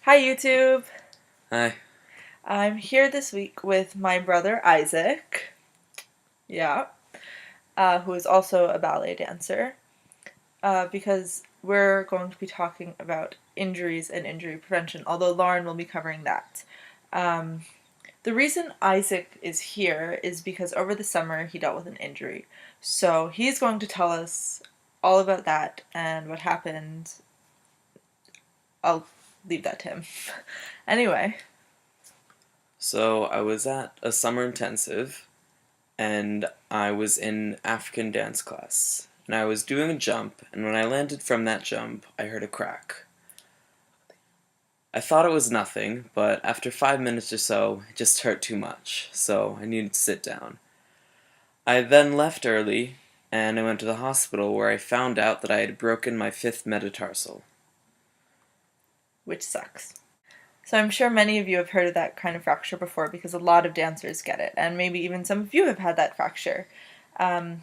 Hi YouTube! Hi. I'm here this week with my brother Isaac, who is also a ballet dancer, because we're going to be talking about injuries and injury prevention, although Lauren will be covering that. The reason Isaac is here is because over the summer he dealt with an injury. So he's going to tell us all about that and what happened. I'll leave that to him. Anyway. So I was at a summer intensive and I was in African dance class. And I was doing a jump, and when I landed from that jump, I heard a crack. I thought it was nothing, but after 5 minutes or so, it just hurt too much, so I needed to sit down. I then left early, and I went to the hospital where I found out that I had broken my fifth metatarsal. Which sucks. So I'm sure many of you have heard of that kind of fracture before because a lot of dancers get it, and maybe even some of you have had that fracture.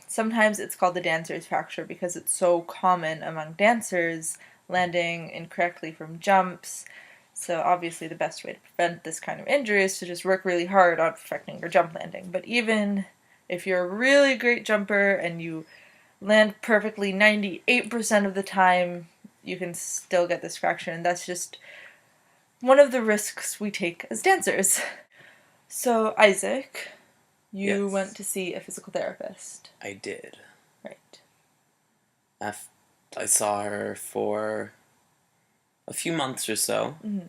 Sometimes it's called the dancer's fracture because it's so common among dancers, landing incorrectly from jumps. So obviously the best way to prevent this kind of injury is to just work really hard on perfecting your jump landing. But even if you're a really great jumper and you land perfectly 98% of the time, you can still get this fracture, and that's just one of the risks we take as dancers. So, Isaac, you Yes, went to see a physical therapist. I did. Right. I saw her for a few months or so. Mm-hmm.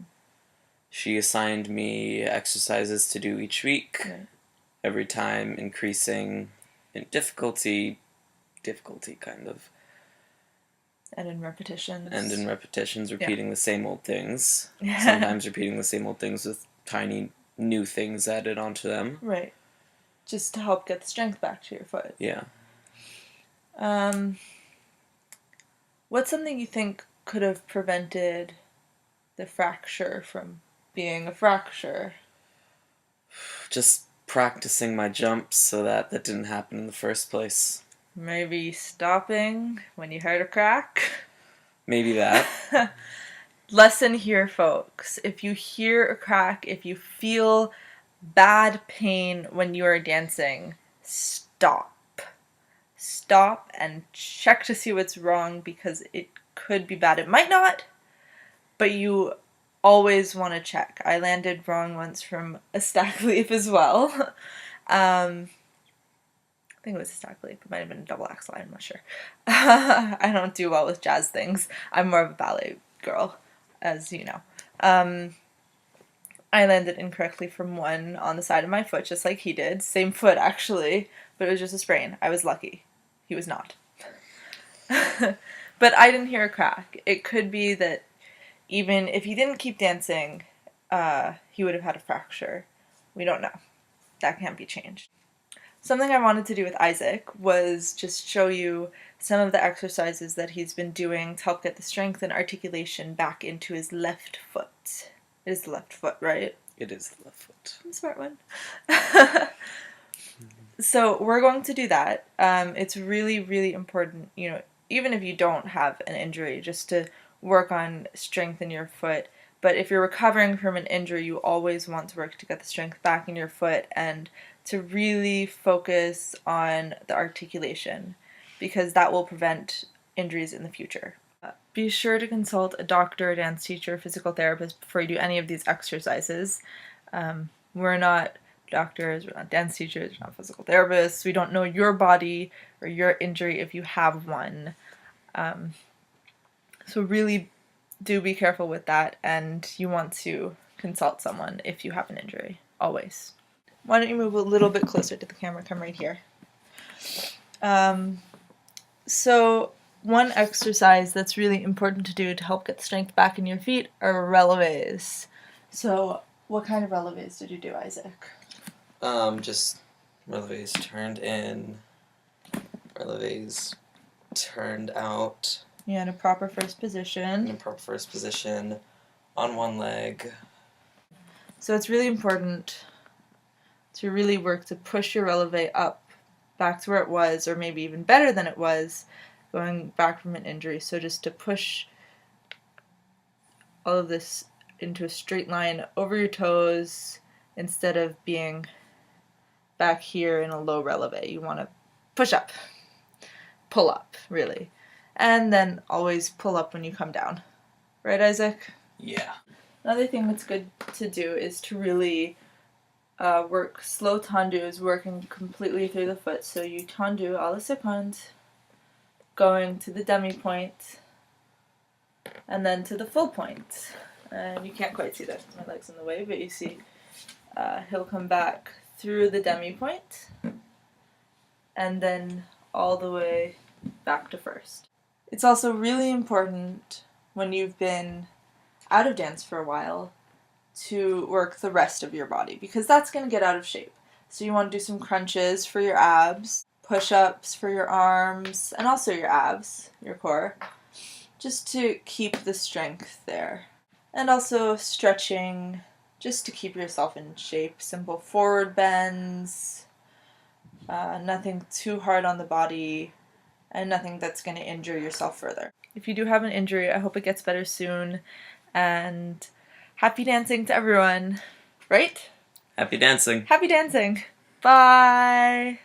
She assigned me exercises to do each week, Right. every time increasing in difficulty kind of, And in repetitions. and in repetitions, Yeah. repeating the same old things. Sometimes repeating the same old things with tiny new things added onto them. Right. Just to help get the strength back to your foot. Yeah. Um, what's something you think could have prevented the fracture from being a fracture? Just practicing my jumps so that didn't happen in the first place. Maybe stopping when you heard a crack? Maybe that. Lesson here, folks. If you hear a crack, if you feel bad pain when you are dancing, stop. Stop and check to see what's wrong because it could be bad. It might not, but you always want to check. I landed wrong once from a stack leap as well. I think it was a stack leap. It might have been a double axel. I'm not sure. I don't do well with jazz things. I'm more of a ballet girl, as you know. I landed incorrectly from one on the side of my foot, just like he did. Same foot, actually, but it was just a sprain. I was lucky. He was not. But I didn't hear a crack. It could be that even if he didn't keep dancing, he would have had a fracture. We don't know. That can't be changed. Something I wanted to do with Isaac was just show you some of the exercises that he's been doing to help get the strength and articulation back into his left foot. It is the left foot, right? It is the left foot. I'm a smart one. So we're going to do that. It's really, really important, even if you don't have an injury, just to work on strength in your foot. But if you're recovering from an injury, you always want to work to get the strength back in your foot and to really focus on the articulation because that will prevent injuries in the future. Be sure to consult a doctor, a dance teacher, physical therapist before you do any of these exercises. We're not doctors, we're not dance teachers, we're not physical therapists. We don't know your body or your injury if you have one. So really do be careful with that, and you want to consult someone if you have an injury, always. Why don't you move a little bit closer to the camera? Come right here. So one exercise that's really important to do to help get strength back in your feet are releves. So what kind of releves did you do, Isaac? Just releves turned in, releves turned out. Yeah, in a proper first In a position. proper first position, on one leg. So it's really important to really work to push your releve up back to where it was, or maybe even better than it was, going back from an injury. So just to push all of this into a straight line over your toes instead of being back here in a low releve. You want to push up, pull up, really. And then always pull up when you come down. Right, Isaac? Yeah. Another thing that's good to do is to really work slow tendus, working completely through the foot. So you tendu à la seconde, going to the demi point, and then to the full point. And you can't quite see that because my leg's in the way, but you see he'll come back through the demi point, and then all the way back to first. It's also really important when you've been out of dance for a while to work the rest of your body because that's going to get out of shape. So you want to do some crunches for your abs, push-ups for your arms, and also your abs, your core, just to keep the strength there. And also stretching just to keep yourself in shape. Simple forward bends, nothing too hard on the body, and nothing that's going to injure yourself further. If you do have an injury, I hope it gets better soon, and happy dancing to everyone, right? Happy dancing. Happy dancing. Bye.